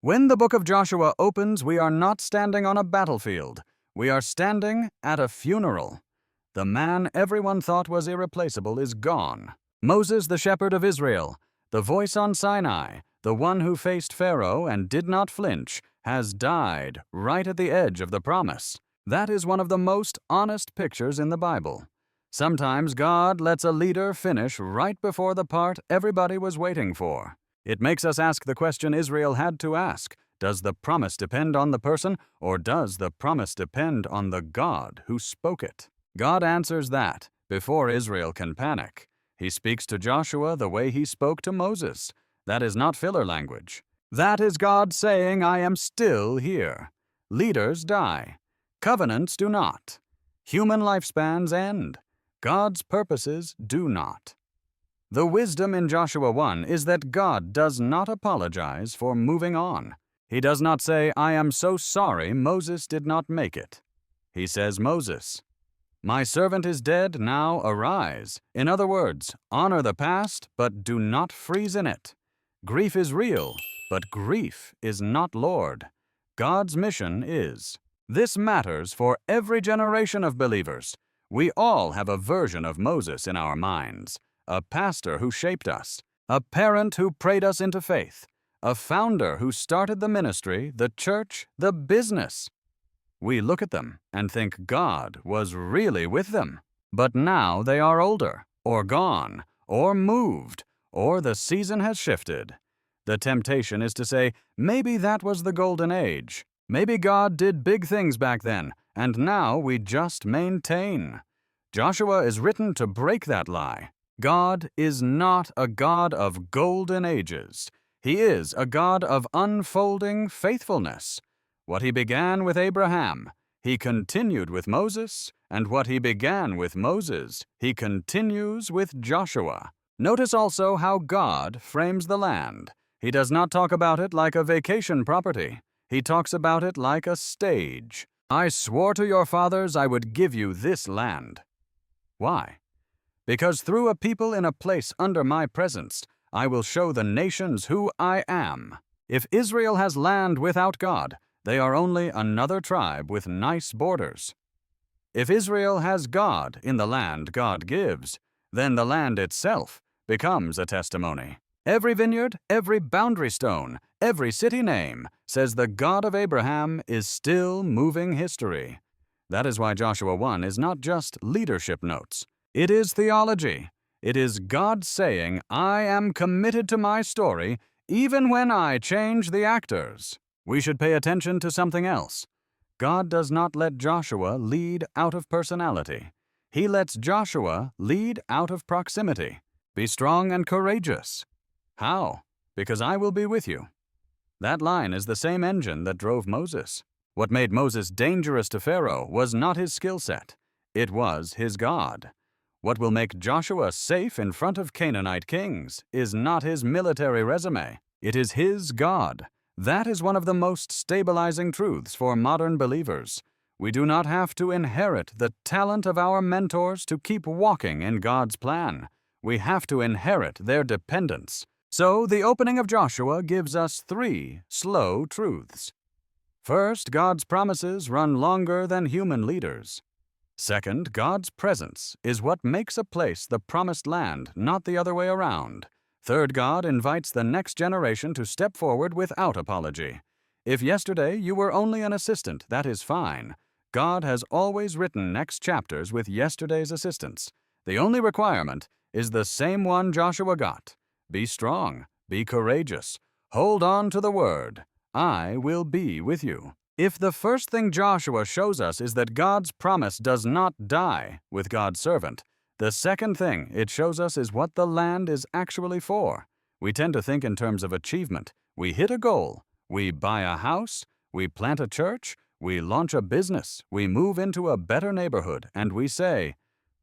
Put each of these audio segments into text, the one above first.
When the book of Joshua opens, we are not standing on a battlefield. We are standing at a funeral. The man everyone thought was irreplaceable is gone. Moses, the shepherd of Israel, the voice on Sinai, the one who faced Pharaoh and did not flinch, has died right at the edge of the promise. That is one of the most honest pictures in the Bible. Sometimes God lets a leader finish right before the part everybody was waiting for. It makes us ask the question Israel had to ask: does the promise depend on the person, or does the promise depend on the God who spoke it? God answers that before Israel can panic. He speaks to Joshua the way he spoke to Moses. That is not filler language. That is God saying, I am still here. Leaders die. Covenants do not. Human lifespans end. God's purposes do not. The wisdom in Joshua 1 is that God does not apologize for moving on. He does not say, I am so sorry Moses did not make it. He says, Moses, my servant is dead, now arise. In other words, honor the past, but do not freeze in it. Grief is real, but grief is not Lord. God's mission is. This matters for every generation of believers. We all have a version of Moses in our minds. A pastor who shaped us, a parent who prayed us into faith, a founder who started the ministry, the church, the business. We look at them and think God was really with them. But now they are older, or gone, or moved, or the season has shifted. The temptation is to say, maybe that was the golden age. Maybe God did big things back then, and now we just maintain. Joshua is written to break that lie. God is not a God of golden ages. He is a God of unfolding faithfulness. What he began with Abraham, he continued with Moses, and what he began with Moses, he continues with Joshua. Notice also how God frames the land. He does not talk about it like a vacation property. He talks about it like a stage. I swore to your fathers I would give you this land. Why? Because through a people in a place under my presence, I will show the nations who I am. If Israel has land without God, they are only another tribe with nice borders. If Israel has God in the land God gives, then the land itself becomes a testimony. Every vineyard, every boundary stone, every city name says the God of Abraham is still moving history. That is why Joshua 1 is not just leadership notes. It is theology. It is God saying, I am committed to my story even when I change the actors. We should pay attention to something else. God does not let Joshua lead out of personality. He lets Joshua lead out of proximity. Be strong and courageous. How? Because I will be with you. That line is the same engine that drove Moses. What made Moses dangerous to Pharaoh was not his skill set. It was his God. What will make Joshua safe in front of Canaanite kings is not his military resume. It is his God. That is one of the most stabilizing truths for modern believers. We do not have to inherit the talent of our mentors to keep walking in God's plan. We have to inherit their dependence. So, the opening of Joshua gives us 3 slow truths. First, God's promises run longer than human leaders. Second, God's presence is what makes a place the promised land, not the other way around. Third, God invites the next generation to step forward without apology. If yesterday you were only an assistant, that is fine. God has always written next chapters with yesterday's assistants. The only requirement is the same one Joshua got. Be strong, be courageous, hold on to the word. I will be with you. If the first thing Joshua shows us is that God's promise does not die with God's servant, the second thing it shows us is what the land is actually for. We tend to think in terms of achievement. We hit a goal. We buy a house. We plant a church. We launch a business. We move into a better neighborhood, and we say,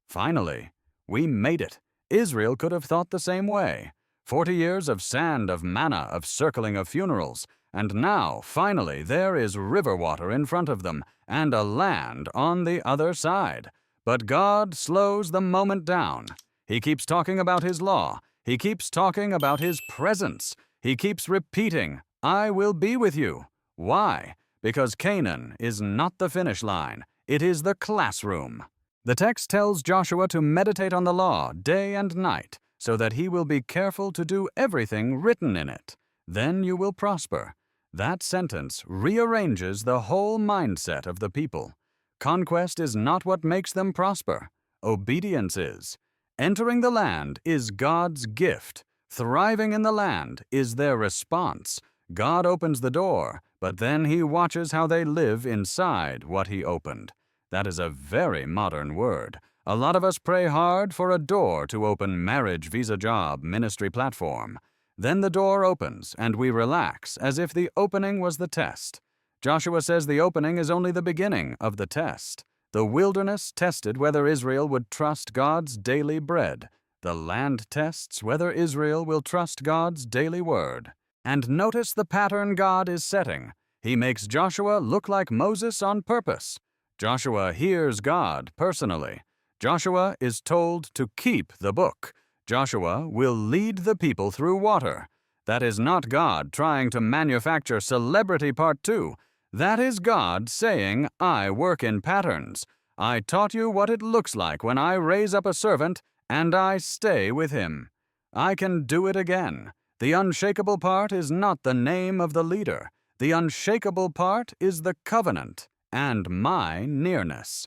finally, we made it. Israel could have thought the same way. 40 years of sand, of manna, of circling of funerals. And now, finally, there is river water in front of them, and a land on the other side. But God slows the moment down. He keeps talking about His law. He keeps talking about His presence. He keeps repeating, I will be with you. Why? Because Canaan is not the finish line, it is the classroom. The text tells Joshua to meditate on the law day and night, so that he will be careful to do everything written in it. Then you will prosper. That sentence rearranges the whole mindset of the people. Conquest is not what makes them prosper. Obedience is. Entering the land is God's gift. Thriving in the land is their response. God opens the door, but then He watches how they live inside what He opened. That is a very modern word. A lot of us pray hard for a door to open: marriage, visa, job, ministry, platform. Then the door opens, and we relax as if the opening was the test. Joshua says the opening is only the beginning of the test. The wilderness tested whether Israel would trust God's daily bread. The land tests whether Israel will trust God's daily word. And notice the pattern God is setting. He makes Joshua look like Moses on purpose. Joshua hears God personally. Joshua is told to keep the book. Joshua will lead the people through water. That is not God trying to manufacture celebrity part 2. That is God saying, I work in patterns. I taught you what it looks like when I raise up a servant, and I stay with him. I can do it again. The unshakable part is not the name of the leader. The unshakable part is the covenant and my nearness.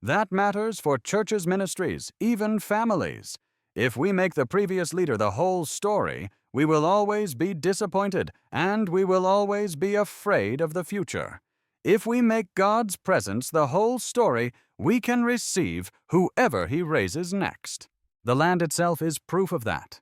That matters for churches, ministries, even families. If we make the previous leader the whole story, we will always be disappointed, and we will always be afraid of the future. If we make God's presence the whole story, we can receive whoever He raises next. The land itself is proof of that.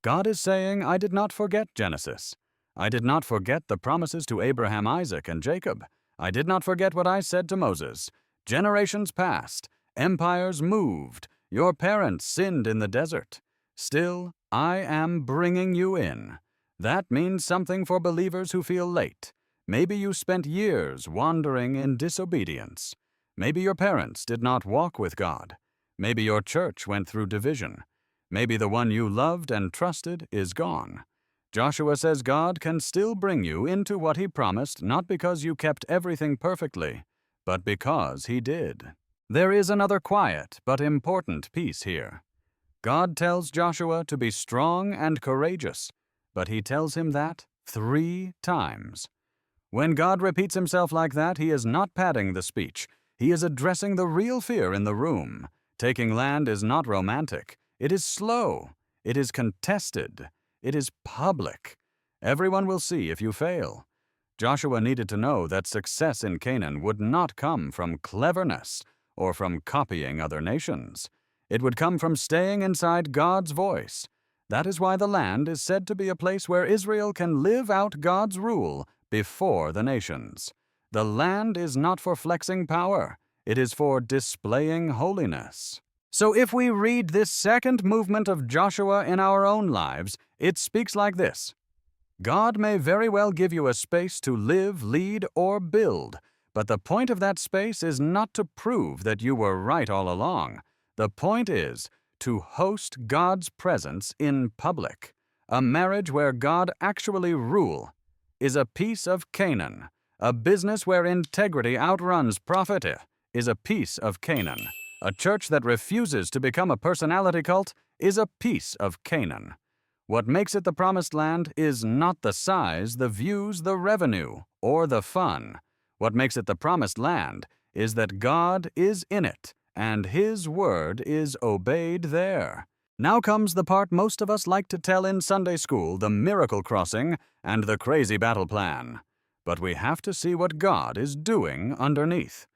God is saying, I did not forget Genesis. I did not forget the promises to Abraham, Isaac, and Jacob. I did not forget what I said to Moses. Generations passed, empires moved, your parents sinned in the desert. Still, I am bringing you in. That means something for believers who feel late. Maybe you spent years wandering in disobedience. Maybe your parents did not walk with God. Maybe your church went through division. Maybe the one you loved and trusted is gone. Joshua says God can still bring you into what He promised, not because you kept everything perfectly, but because He did. There is another quiet but important piece here. God tells Joshua to be strong and courageous, but He tells him that 3 times. When God repeats Himself like that, He is not padding the speech. He is addressing the real fear in the room. Taking land is not romantic. It is slow. It is contested. It is public. Everyone will see if you fail. Joshua needed to know that success in Canaan would not come from cleverness or from copying other nations. It would come from staying inside God's voice. That is why the land is said to be a place where Israel can live out God's rule before the nations. The land is not for flexing power. It is for displaying holiness. So if we read this second movement of Joshua in our own lives, it speaks like this. God may very well give you a space to live, lead, or build, but the point of that space is not to prove that you were right all along. The point is to host God's presence in public. A marriage where God actually rule is a piece of Canaan. A business where integrity outruns profit is a piece of Canaan. A church that refuses to become a personality cult is a piece of Canaan. What makes it the promised land is not the size, the views, the revenue, or the fun. What makes it the promised land is that God is in it, and His word is obeyed there. Now comes the part most of us like to tell in Sunday school, the miracle crossing and the crazy battle plan. But we have to see what God is doing underneath.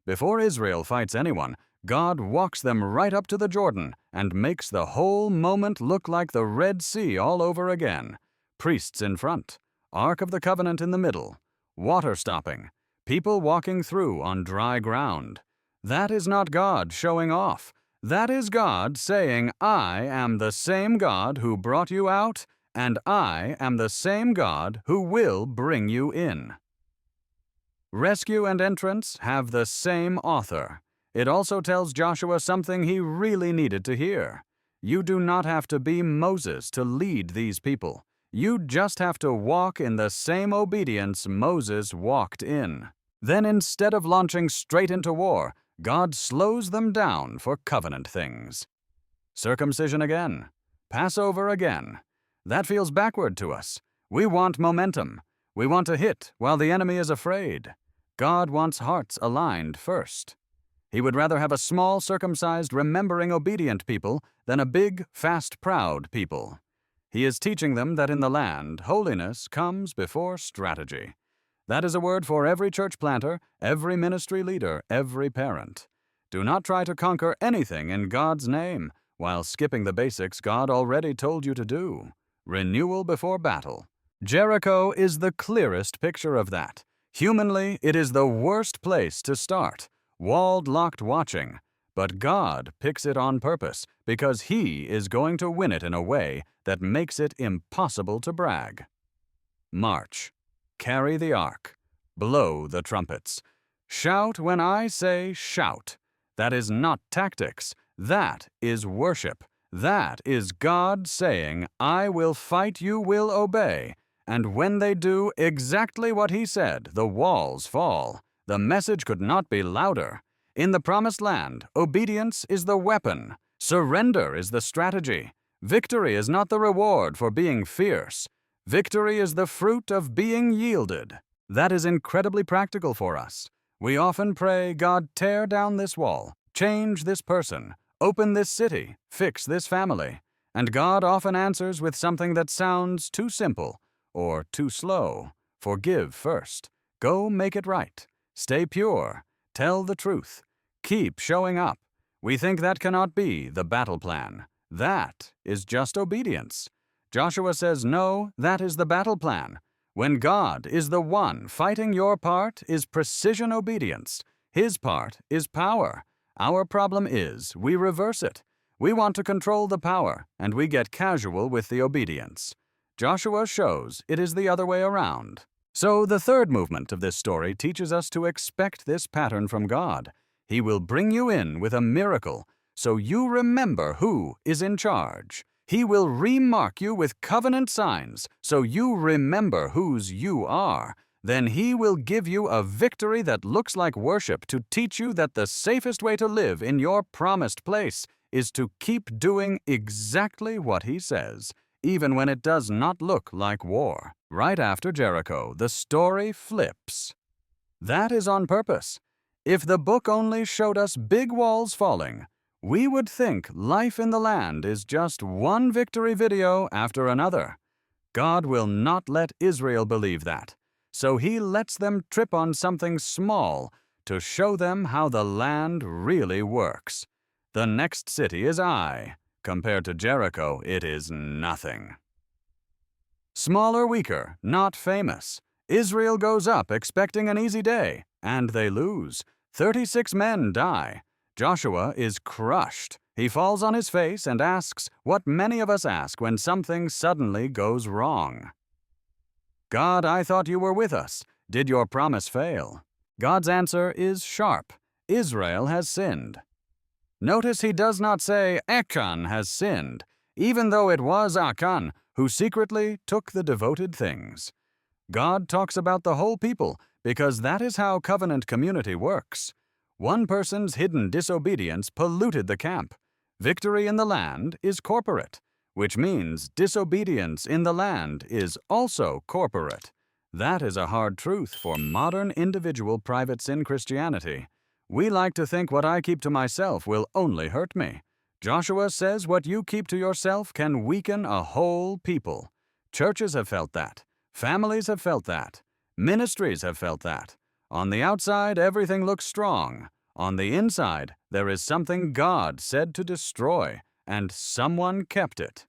Before Israel fights anyone, God walks them right up to the Jordan and makes the whole moment look like the Red Sea all over again. Priests in front, Ark of the Covenant in the middle, water stopping, people walking through on dry ground. That is not God showing off. That is God saying, I am the same God who brought you out, and I am the same God who will bring you in. Rescue and entrance have the same author. It also tells Joshua something he really needed to hear. You do not have to be Moses to lead these people. You just have to walk in the same obedience Moses walked in. Then instead of launching straight into war, God slows them down for covenant things. Circumcision again. Passover again. That feels backward to us. We want momentum. We want to hit while the enemy is afraid. God wants hearts aligned first. He would rather have a small, circumcised, remembering, obedient people than a big, fast, proud people. He is teaching them that in the land, holiness comes before strategy. That is a word for every church planter, every ministry leader, every parent. Do not try to conquer anything in God's name while skipping the basics God already told you to do. Renewal before battle. Jericho is the clearest picture of that. Humanly, it is the worst place to start. Walled, locked, watching. But God picks it on purpose because He is going to win it in a way that makes it impossible to brag. March. Carry the ark. Blow the trumpets. Shout when I say shout. That is not tactics. That is worship. That is God saying, I will fight, you will obey. And when they do exactly what He said, the walls fall. The message could not be louder. In the Promised Land, obedience is the weapon. Surrender is the strategy. Victory is not the reward for being fierce. Victory is the fruit of being yielded. That is incredibly practical for us. We often pray, God, tear down this wall, change this person, open this city, fix this family. And God often answers with something that sounds too simple or too slow. Forgive first. Go make it right. Stay pure. Tell the truth. Keep showing up. We think that cannot be the battle plan. That is just obedience. Joshua says, no, that is the battle plan. When God is the one fighting, your part is precision obedience. His part is power. Our problem is we reverse it. We want to control the power, and we get casual with the obedience. Joshua shows it is the other way around. So the third movement of this story teaches us to expect this pattern from God. He will bring you in with a miracle, so you remember who is in charge. He will remark you with covenant signs, so you remember whose you are. Then He will give you a victory that looks like worship to teach you that the safest way to live in your promised place is to keep doing exactly what He says, even when it does not look like war. Right after Jericho, the story flips. That is on purpose. If the book only showed us big walls falling, we would think life in the land is just one victory video after another. God will not let Israel believe that, so He lets them trip on something small to show them how the land really works. The next city is Ai. Compared to Jericho, it is nothing. Smaller, weaker, not famous. Israel goes up expecting an easy day, and they lose. 36 men die. Joshua is crushed. He falls on his face and asks what many of us ask when something suddenly goes wrong. God, I thought you were with us. Did your promise fail? God's answer is sharp. Israel has sinned. Notice He does not say Achan has sinned, even though it was Achan who secretly took the devoted things. God talks about the whole people because that is how covenant community works. One person's hidden disobedience polluted the camp. Victory in the land is corporate, which means disobedience in the land is also corporate. That is a hard truth for modern individual private sin Christianity. We like to think what I keep to myself will only hurt me. Joshua says what you keep to yourself can weaken a whole people. Churches have felt that. Families have felt that. Ministries have felt that. On the outside, everything looks strong. On the inside, there is something God said to destroy, and someone kept it.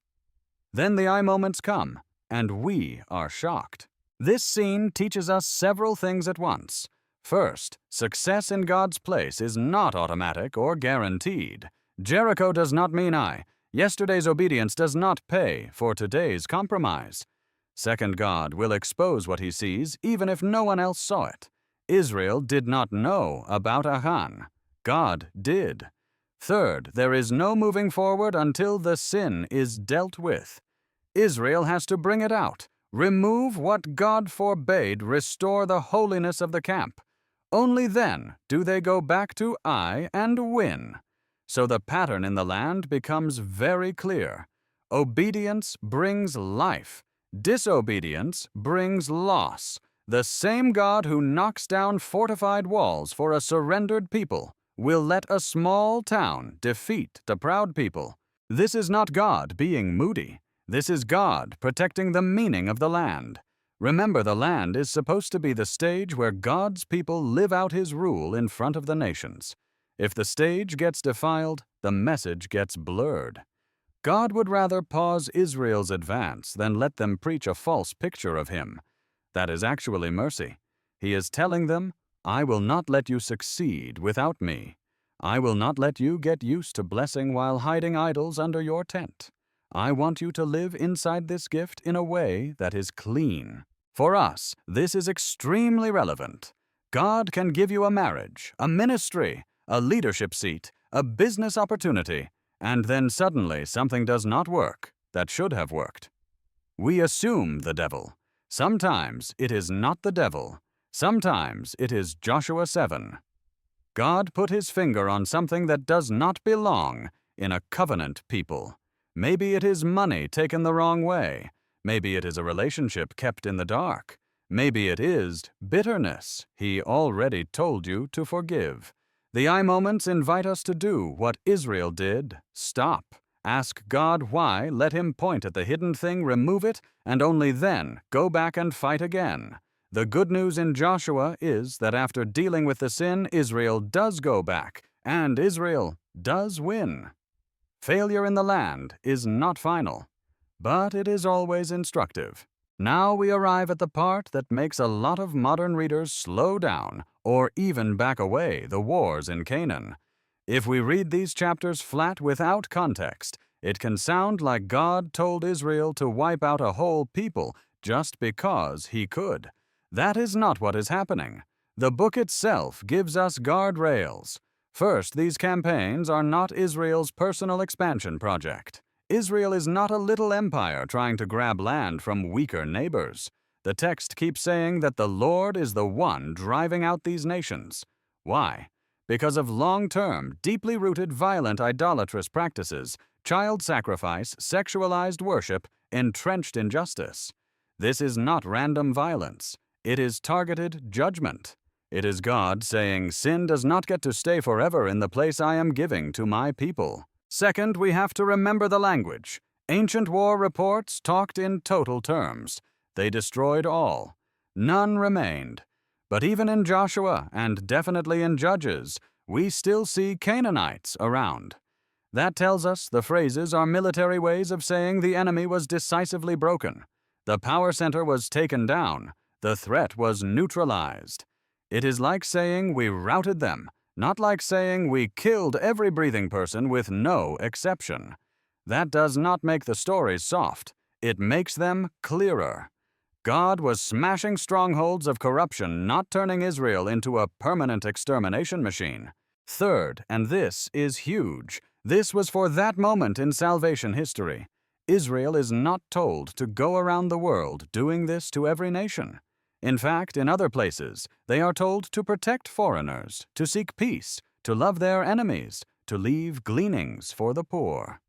Then the I moments come, and we are shocked. This scene teaches us several things at once. First, success in God's place is not automatic or guaranteed. Jericho does not mean I. Yesterday's obedience does not pay for today's compromise. Second, God will expose what He sees even if no one else saw it. Israel did not know about Achan. God did. Third, there is no moving forward until the sin is dealt with. Israel has to bring it out. Remove what God forbade, restore the holiness of the camp. Only then do they go back to Ai and win. So the pattern in the land becomes very clear. Obedience brings life. Disobedience brings loss. The same God who knocks down fortified walls for a surrendered people will let a small town defeat the proud people. This is not God being moody. This is God protecting the meaning of the land. Remember, the land is supposed to be the stage where God's people live out His rule in front of the nations. If the stage gets defiled, the message gets blurred. God would rather pause Israel's advance than let them preach a false picture of Him. That is actually mercy. He is telling them, I will not let you succeed without me. I will not let you get used to blessing while hiding idols under your tent. I want you to live inside this gift in a way that is clean. For us, this is extremely relevant. God can give you a marriage, a ministry, a leadership seat, a business opportunity, and then suddenly something does not work that should have worked. We assume the devil. Sometimes it is not the devil. Sometimes it is Joshua 7. God put His finger on something that does not belong in a covenant people. Maybe it is money taken the wrong way. Maybe it is a relationship kept in the dark. Maybe it is bitterness He already told you to forgive. The I moments invite us to do what Israel did: stop. Ask God why, let Him point at the hidden thing, remove it, and only then go back and fight again. The good news in Joshua is that after dealing with the sin, Israel does go back, and Israel does win. Failure in the land is not final, but it is always instructive. Now we arrive at the part that makes a lot of modern readers slow down or even back away the wars in Canaan. If we read these chapters flat without context, it can sound like God told Israel to wipe out a whole people just because He could. That is not what is happening. The book itself gives us guardrails. First, these campaigns are not Israel's personal expansion project. Israel is not a little empire trying to grab land from weaker neighbors. The text keeps saying that the Lord is the one driving out these nations. Why? Because of long-term, deeply rooted violent idolatrous practices, child sacrifice, sexualized worship, entrenched injustice. This is not random violence. It is targeted judgment. It is God saying, sin does not get to stay forever in the place I am giving to my people. Second, we have to remember the language. Ancient war reports talked in total terms. They destroyed all. None remained. But even in Joshua, and definitely in Judges, we still see Canaanites around. That tells us the phrases are military ways of saying the enemy was decisively broken. The power center was taken down. The threat was neutralized. It is like saying we routed them, not like saying we killed every breathing person with no exception. That does not make the stories soft. It makes them clearer. God was smashing strongholds of corruption, not turning Israel into a permanent extermination machine. Third, and this is huge, this was for that moment in salvation history. Israel is not told to go around the world doing this to every nation. In fact, in other places, they are told to protect foreigners, to seek peace, to love their enemies, to leave gleanings for the poor.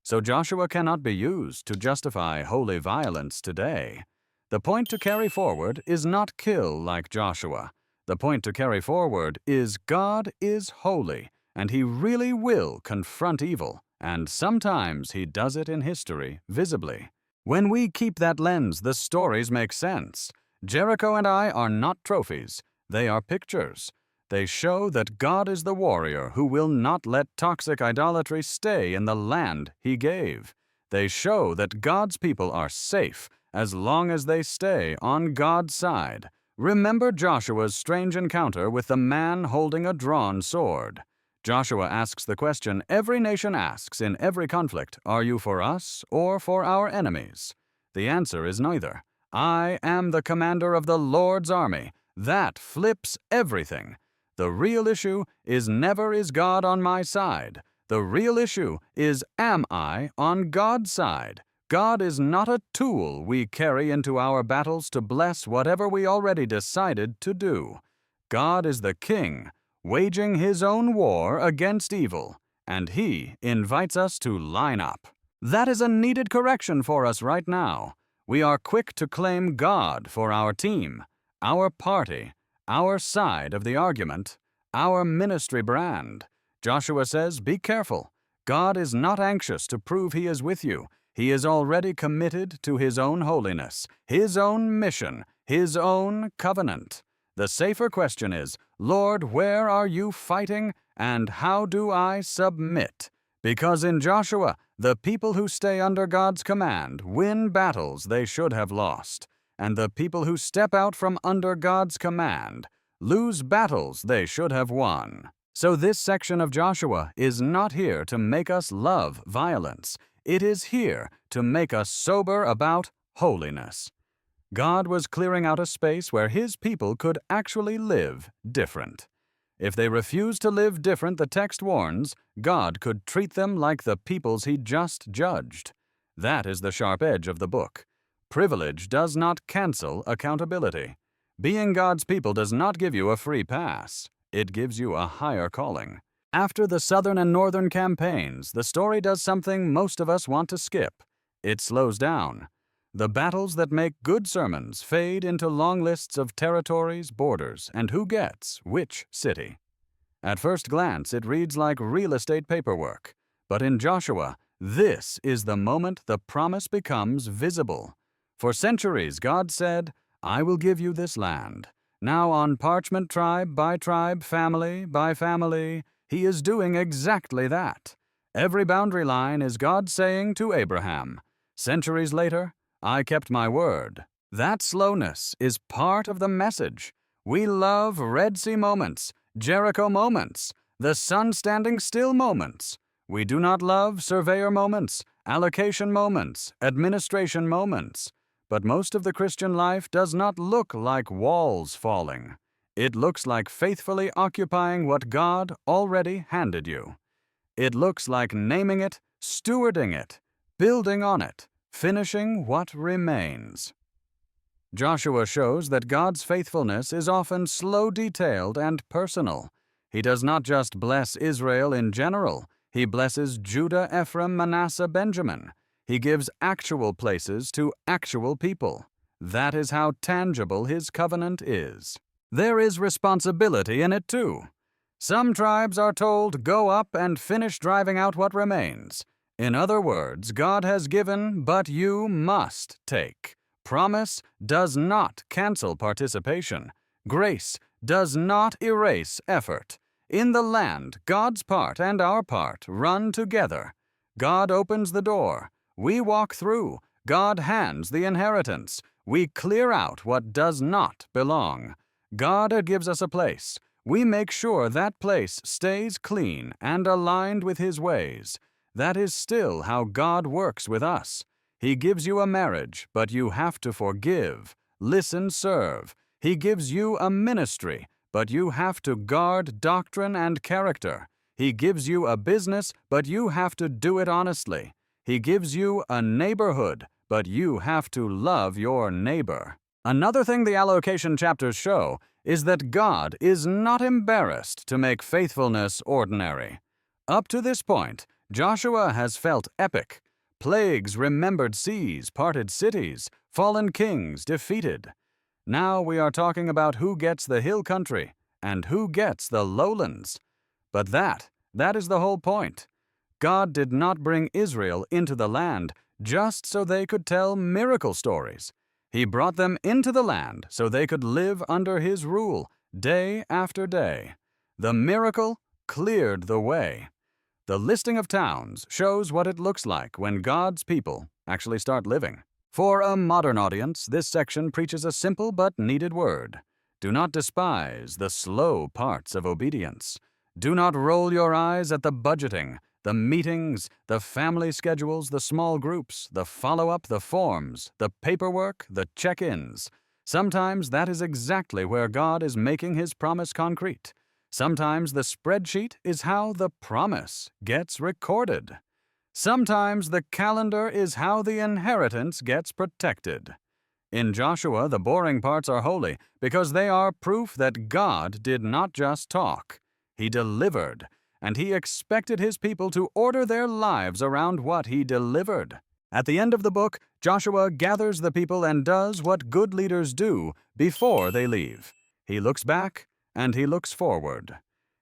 So Joshua cannot be used to justify holy violence today. The point to carry forward is not kill like Joshua. The point to carry forward is God is holy, and He really will confront evil, and sometimes He does it in history visibly. When we keep that lens, the stories make sense. Jericho and Ai are not trophies. They are pictures. They show that God is the warrior who will not let toxic idolatry stay in the land He gave. They show that God's people are safe as long as they stay on God's side. Remember Joshua's strange encounter with the man holding a drawn sword. Joshua asks the question every nation asks in every conflict, are you for us or for our enemies? The answer is neither. I am the commander of the Lord's army. That flips everything. The real issue is never is God on my side. The real issue is am I on God's side? God is not a tool we carry into our battles to bless whatever we already decided to do. God is the King, waging His own war against evil, and He invites us to line up. That is a needed correction for us right now. We are quick to claim God for our team, our party, our side of the argument, our ministry brand. Joshua says, be careful. God is not anxious to prove He is with you. He is already committed to His own holiness, His own mission, His own covenant. The safer question is, Lord, where are you fighting, and how do I submit? Because in Joshua, the people who stay under God's command win battles they should have lost, and the people who step out from under God's command lose battles they should have won. So this section of Joshua is not here to make us love violence. It is here to make us sober about holiness. God was clearing out a space where His people could actually live different. If they refused to live different, the text warns, God could treat them like the peoples He just judged. That is the sharp edge of the book. Privilege does not cancel accountability. Being God's people does not give you a free pass. It gives you a higher calling. After the southern and northern campaigns, the story does something most of us want to skip. It slows down. The battles that make good sermons fade into long lists of territories, borders, and who gets which city. At first glance, it reads like real estate paperwork. But in Joshua, this is the moment the promise becomes visible. For centuries, God said, I will give you this land. Now on parchment, tribe by tribe, family by family, He is doing exactly that. Every boundary line is God saying to Abraham, centuries later, I kept my word. That slowness is part of the message. We love Red Sea moments, Jericho moments, the sun standing still moments. We do not love surveyor moments, allocation moments, administration moments. But most of the Christian life does not look like walls falling. It looks like faithfully occupying what God already handed you. It looks like naming it, stewarding it, building on it, finishing what remains. Joshua shows that God's faithfulness is often slow, detailed, and personal. He does not just bless Israel in general. He blesses Judah, Ephraim, Manasseh, Benjamin. He gives actual places to actual people. That is how tangible His covenant is. There is responsibility in it too. Some tribes are told, go up and finish driving out what remains. In other words, God has given, but you must take. Promise does not cancel participation. Grace does not erase effort. In the land, God's part and our part run together. God opens the door. We walk through. God hands the inheritance. We clear out what does not belong. God gives us a place. We make sure that place stays clean and aligned with His ways. That is still how God works with us. He gives you a marriage, but you have to forgive. Listen, serve. He gives you a ministry, but you have to guard doctrine and character. He gives you a business, but you have to do it honestly. He gives you a neighborhood, but you have to love your neighbor. Another thing the allocation chapters show is that God is not embarrassed to make faithfulness ordinary. Up to this point, Joshua has felt epic. Plagues remembered seas, parted cities, fallen kings defeated. Now we are talking about who gets the hill country and who gets the lowlands. But that is the whole point. God did not bring Israel into the land just so they could tell miracle stories. He brought them into the land so they could live under His rule day after day. The miracle cleared the way. The listing of towns shows what it looks like when God's people actually start living. For a modern audience, this section preaches a simple but needed word. Do not despise the slow parts of obedience. Do not roll your eyes at the budgeting, the meetings, the family schedules, the small groups, the follow-up, the forms, the paperwork, the check-ins. Sometimes that is exactly where God is making His promise concrete. Sometimes the spreadsheet is how the promise gets recorded. Sometimes the calendar is how the inheritance gets protected. In Joshua, the boring parts are holy because they are proof that God did not just talk. He delivered, and He expected His people to order their lives around what He delivered. At the end of the book, Joshua gathers the people and does what good leaders do before they leave. He looks back and he looks forward.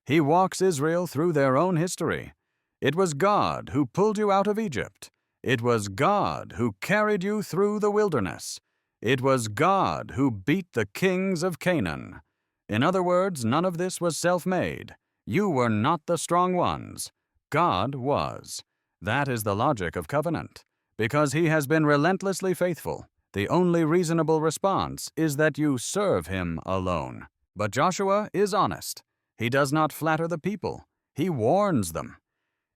He walks Israel through their own history. It was God who pulled you out of Egypt. It was God who carried you through the wilderness. It was God who beat the kings of Canaan. In other words, none of this was self-made. You were not the strong ones. God was. That is the logic of covenant. Because He has been relentlessly faithful, the only reasonable response is that you serve Him alone. But Joshua is honest. He does not flatter the people. He warns them.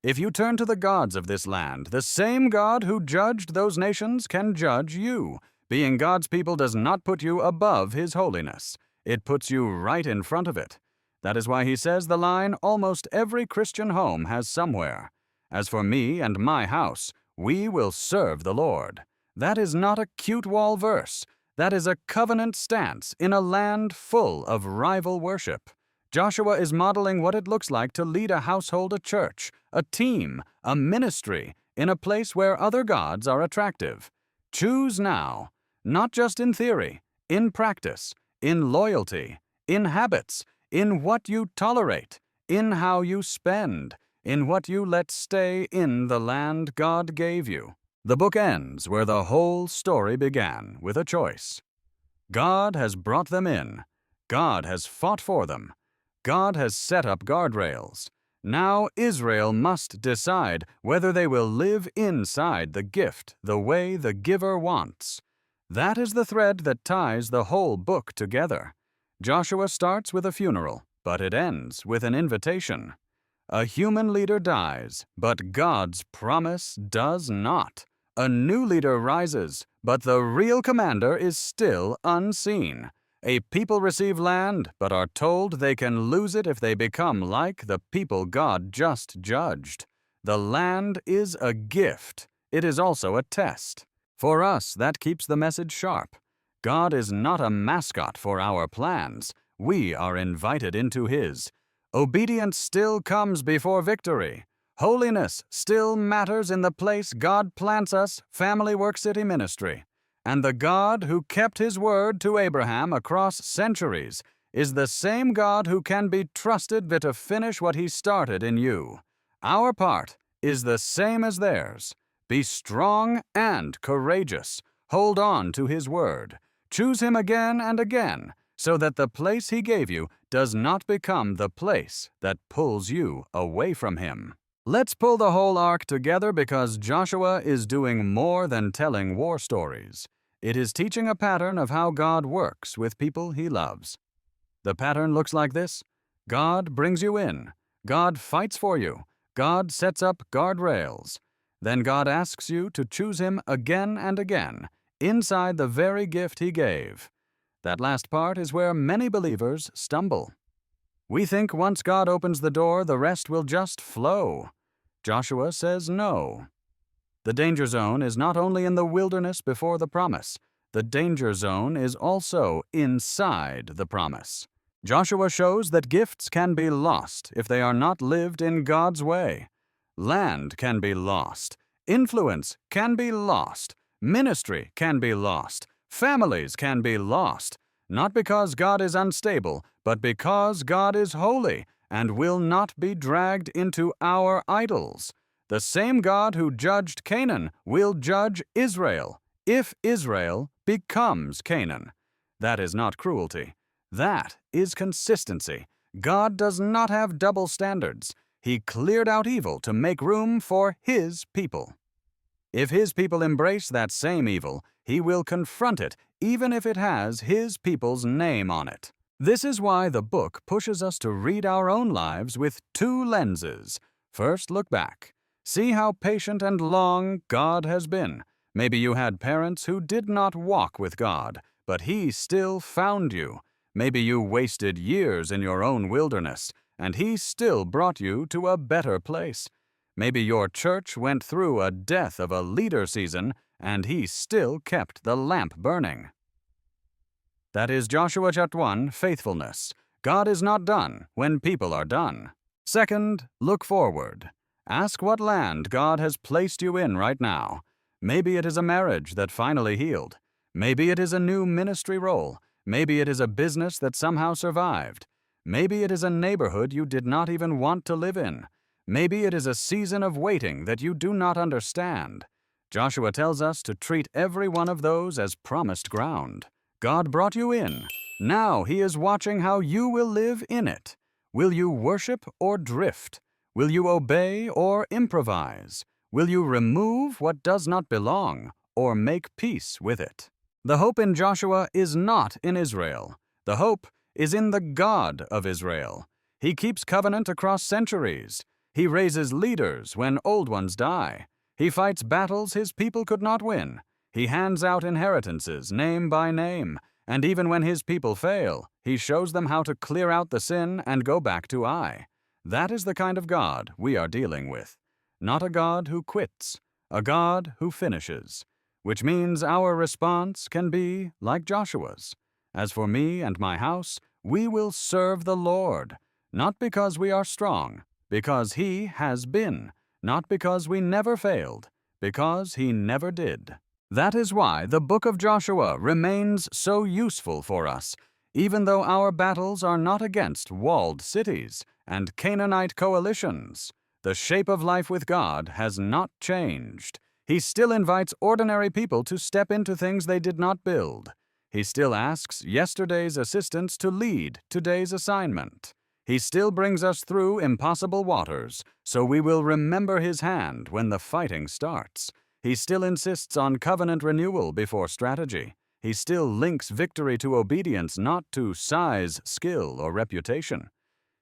If you turn to the gods of this land, the same God who judged those nations can judge you. Being God's people does not put you above His holiness. It puts you right in front of it. That is why He says the line almost every Christian home has somewhere. As for me and my house, we will serve the Lord. That is not a cute wall verse. That is a covenant stance in a land full of rival worship. Joshua is modeling what it looks like to lead a household, a church, a team, a ministry, in a place where other gods are attractive. Choose now, not just in theory, in practice, in loyalty, in habits, in what you tolerate, in how you spend, in what you let stay in the land God gave you. The book ends where the whole story began, with a choice. God has brought them in. God has fought for them. God has set up guardrails. Now Israel must decide whether they will live inside the gift the way the giver wants. That is the thread that ties the whole book together. Joshua starts with a funeral, but it ends with an invitation. A human leader dies, but God's promise does not. A new leader rises, but the real commander is still unseen. A people receive land, but are told they can lose it if they become like the people God just judged. The land is a gift. It is also a test. For us, that keeps the message sharp. God is not a mascot for our plans. We are invited into His. Obedience still comes before victory. Holiness still matters in the place God plants us, Family Work City Ministry. And the God who kept His word to Abraham across centuries is the same God who can be trusted to finish what He started in you. Our part is the same as theirs. Be strong and courageous. Hold on to His word. Choose Him again and again, so that the place He gave you does not become the place that pulls you away from Him. Let's pull the whole arc together because Joshua is doing more than telling war stories. It is teaching a pattern of how God works with people He loves. The pattern looks like this. God brings you in. God fights for you. God sets up guardrails. Then God asks you to choose Him again and again, inside the very gift He gave. That last part is where many believers stumble. We think once God opens the door, the rest will just flow. Joshua says no. The danger zone is not only in the wilderness before the promise. The danger zone is also inside the promise. Joshua shows that gifts can be lost if they are not lived in God's way. Land can be lost. Influence can be lost. Ministry can be lost. Families can be lost. Not because God is unstable, but because God is holy and will not be dragged into our idols. The same God who judged Canaan will judge Israel, if Israel becomes Canaan. That is not cruelty. That is consistency. God does not have double standards. He cleared out evil to make room for His people. If His people embrace that same evil, He will confront it, even if it has His people's name on it. This is why the book pushes us to read our own lives with two lenses. First, look back. See how patient and long God has been. Maybe you had parents who did not walk with God, but He still found you. Maybe you wasted years in your own wilderness, and He still brought you to a better place. Maybe your church went through a death of a leader season and he still kept the lamp burning. That is Joshua chapter 1, faithfulness. God is not done when people are done. Second, look forward. Ask what land God has placed you in right now. Maybe it is a marriage that finally healed. Maybe it is a new ministry role. Maybe it is a business that somehow survived. Maybe it is a neighborhood you did not even want to live in. Maybe it is a season of waiting that you do not understand. Joshua tells us to treat every one of those as promised ground. God brought you in. Now He is watching how you will live in it. Will you worship or drift? Will you obey or improvise? Will you remove what does not belong or make peace with it? The hope in Joshua is not in Israel. The hope is in the God of Israel. He keeps covenant across centuries. He raises leaders when old ones die. He fights battles His people could not win. He hands out inheritances name by name, and even when His people fail, He shows them how to clear out the sin and go back to I. That is the kind of God we are dealing with. Not a God who quits, a God who finishes, which means our response can be like Joshua's. As for me and my house, we will serve the Lord, not because we are strong, because He has been, not because we never failed, because He never did. That is why the book of Joshua remains so useful for us, even though our battles are not against walled cities and Canaanite coalitions. The shape of life with God has not changed. He still invites ordinary people to step into things they did not build. He still asks yesterday's assistants to lead today's assignment. He still brings us through impossible waters, so we will remember His hand when the fighting starts. He still insists on covenant renewal before strategy. He still links victory to obedience, not to size, skill, or reputation.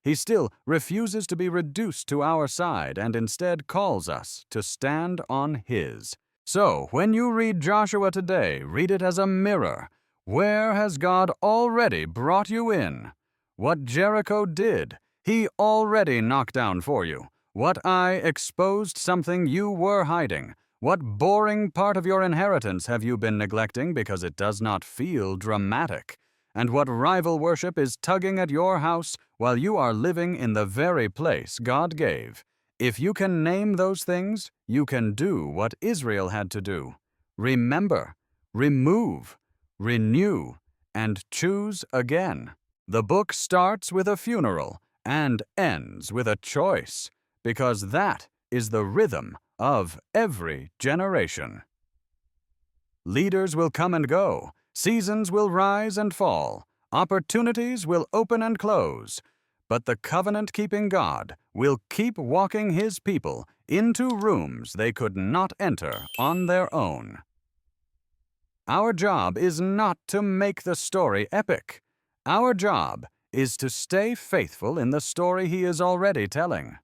He still refuses to be reduced to our side and instead calls us to stand on His. So, when you read Joshua today, read it as a mirror. Where has God already brought you in? What Jericho did, He already knocked down for you. What Ai exposed something you were hiding. What boring part of your inheritance have you been neglecting because it does not feel dramatic? And what rival worship is tugging at your house while you are living in the very place God gave? If you can name those things, you can do what Israel had to do. Remember, remove, renew, and choose again. The book starts with a funeral and ends with a choice, because that is the rhythm of every generation. Leaders will come and go. Seasons will rise and fall. Opportunities will open and close. But the covenant-keeping God will keep walking His people into rooms they could not enter on their own. Our job is not to make the story epic. Our job is to stay faithful in the story He is already telling.